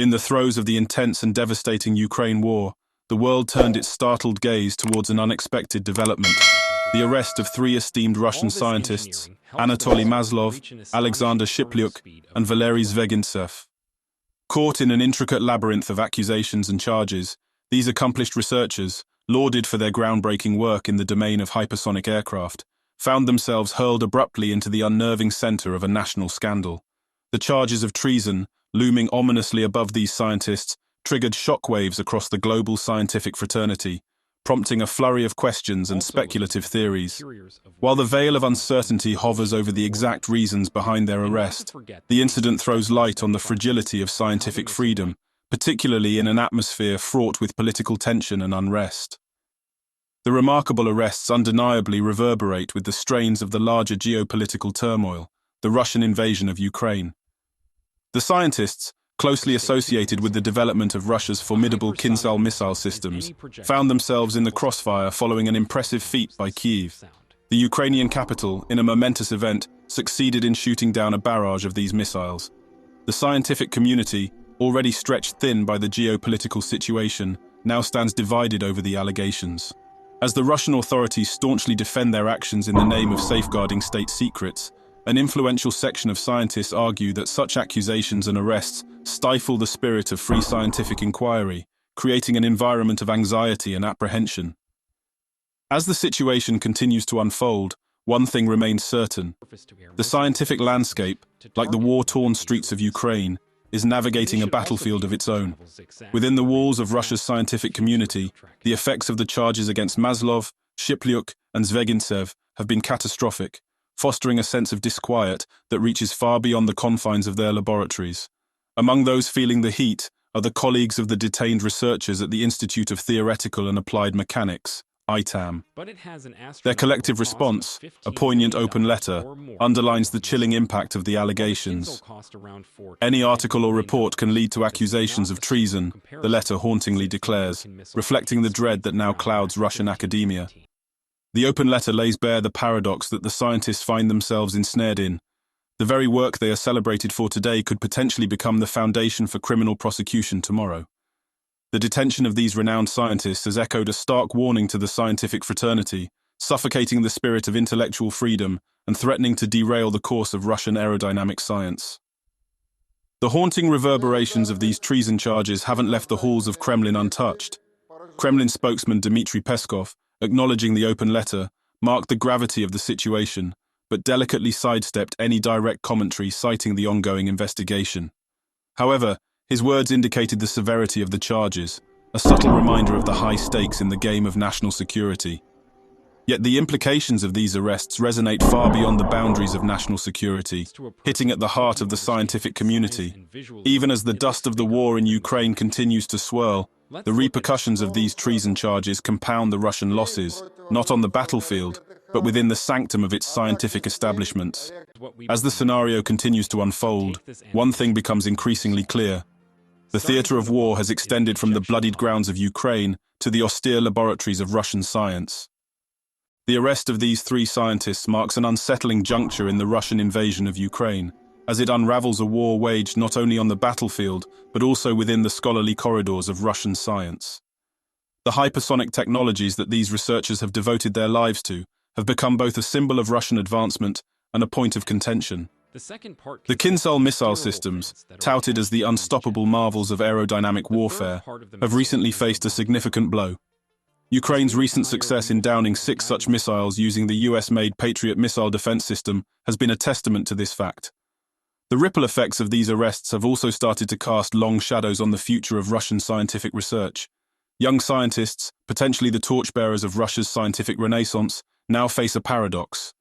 In the throes of the intense and devastating Ukraine war, the world turned its startled gaze towards an unexpected development: the arrest of three esteemed Russian scientists, Anatoly Maslov, Alexander Shiplyuk, and Valery Zvegintsev. Caught in an intricate labyrinth of accusations and charges, these accomplished researchers, lauded for their groundbreaking work in the domain of hypersonic aircraft, found themselves hurled abruptly into the unnerving center of a national scandal. The charges of treason, looming ominously above these scientists, triggered shockwaves across the global scientific fraternity, prompting a flurry of questions and speculative theories. While the veil of uncertainty hovers over the exact reasons behind their arrest, the incident throws light on the fragility of scientific freedom, particularly in an atmosphere fraught with political tension and unrest. The remarkable arrests undeniably reverberate with the strains of the larger geopolitical turmoil, the Russian invasion of Ukraine. The scientists, closely associated with the development of Russia's formidable Kinzal missile systems, found themselves in the crossfire following an impressive feat by Kyiv. The Ukrainian capital, in a momentous event, succeeded in shooting down a barrage of these missiles. The scientific community, already stretched thin by the geopolitical situation, now stands divided over the allegations. As the Russian authorities staunchly defend their actions in the name of safeguarding state secrets, an influential section of scientists argue that such accusations and arrests stifle the spirit of free scientific inquiry, creating an environment of anxiety and apprehension. As the situation continues to unfold, one thing remains certain: the scientific landscape, like the war-torn streets of Ukraine, is navigating a battlefield of its own. Within the walls of Russia's scientific community, the effects of the charges against Maslov, Shiplyuk, and Zvegintsev have been catastrophic, fostering a sense of disquiet that reaches far beyond the confines of their laboratories. Among those feeling the heat are the colleagues of the detained researchers at the Institute of Theoretical and Applied Mechanics, ITAM. Their collective response, a poignant open letter, underlines the chilling impact of the allegations. Any article or report can lead to accusations of treason, the letter hauntingly declares, reflecting the dread that now clouds Russian academia. The open letter lays bare the paradox that the scientists find themselves ensnared in. The very work they are celebrated for today could potentially become the foundation for criminal prosecution tomorrow. The detention of these renowned scientists has echoed a stark warning to the scientific fraternity, suffocating the spirit of intellectual freedom and threatening to derail the course of Russian aerodynamic science. The haunting reverberations of these treason charges haven't left the halls of Kremlin untouched. Kremlin spokesman Dmitry Peskov, acknowledging the open letter, marked the gravity of the situation, but delicately sidestepped any direct commentary citing the ongoing investigation. However, his words indicated the severity of the charges, a subtle reminder of the high stakes in the game of national security. Yet the implications of these arrests resonate far beyond the boundaries of national security, hitting at the heart of the scientific community. Even as the dust of the war in Ukraine continues to swirl, the repercussions of these treason charges compound the Russian losses, not on the battlefield, but within the sanctum of its scientific establishments. As the scenario continues to unfold, one thing becomes increasingly clear. The theater of war has extended from the bloodied grounds of Ukraine to the austere laboratories of Russian science. The arrest of these three scientists marks an unsettling juncture in the Russian invasion of Ukraine, as it unravels a war waged not only on the battlefield, but also within the scholarly corridors of Russian science. The hypersonic technologies that these researchers have devoted their lives to have become both a symbol of Russian advancement and a point of contention. The Kinzal missile systems, touted as the unstoppable marvels of aerodynamic warfare, have recently faced a significant blow. Ukraine's recent success in downing 6 such missiles using the US-made Patriot missile defense system has been a testament to this fact. The ripple effects of these arrests have also started to cast long shadows on the future of Russian scientific research. Young scientists, potentially the torchbearers of Russia's scientific renaissance, now face a paradox.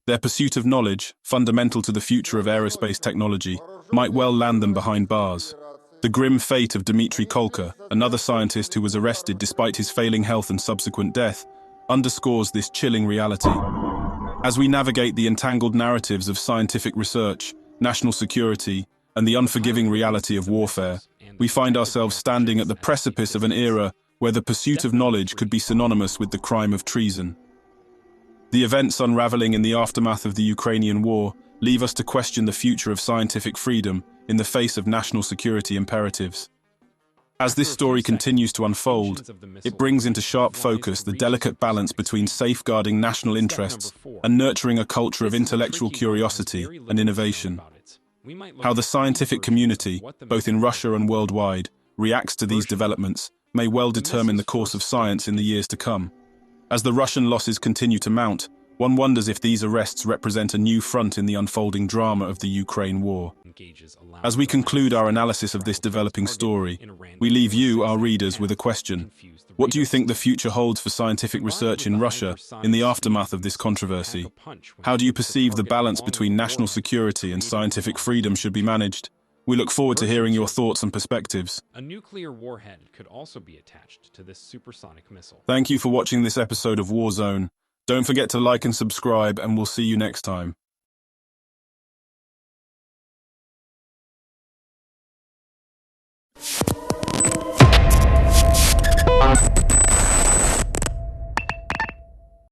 Their pursuit of knowledge, fundamental to the future of aerospace technology, might well land them behind bars. The grim fate of Dmitry Kolka, another scientist who was arrested despite his failing health and subsequent death, underscores this chilling reality. As we navigate the entangled narratives of scientific research, national security, and the unforgiving reality of warfare, we find ourselves standing at the precipice of an era where the pursuit of knowledge could be synonymous with the crime of treason. The events unraveling in the aftermath of the Ukrainian war leave us to question the future of scientific freedom in the face of national security imperatives. As this story continues to unfold, it brings into sharp focus the delicate balance between safeguarding national interests and nurturing a culture of intellectual curiosity and innovation. How the scientific community, both in Russia and worldwide, reacts to these developments may well determine the course of science in the years to come. As the Russian losses continue to mount, one wonders if these arrests represent a new front in the unfolding drama of the Ukraine war. As we conclude our analysis of this developing story, we leave you, our readers, with a question. What do you think the future holds for scientific research in Russia in the aftermath of this controversy? How do you perceive the balance between national security and scientific freedom should be managed? We look forward to hearing your thoughts and perspectives. A nuclear warhead could also be attached to this supersonic missile. Thank you for watching this episode of Warzone. Don't forget to like and subscribe, and we'll see you next time.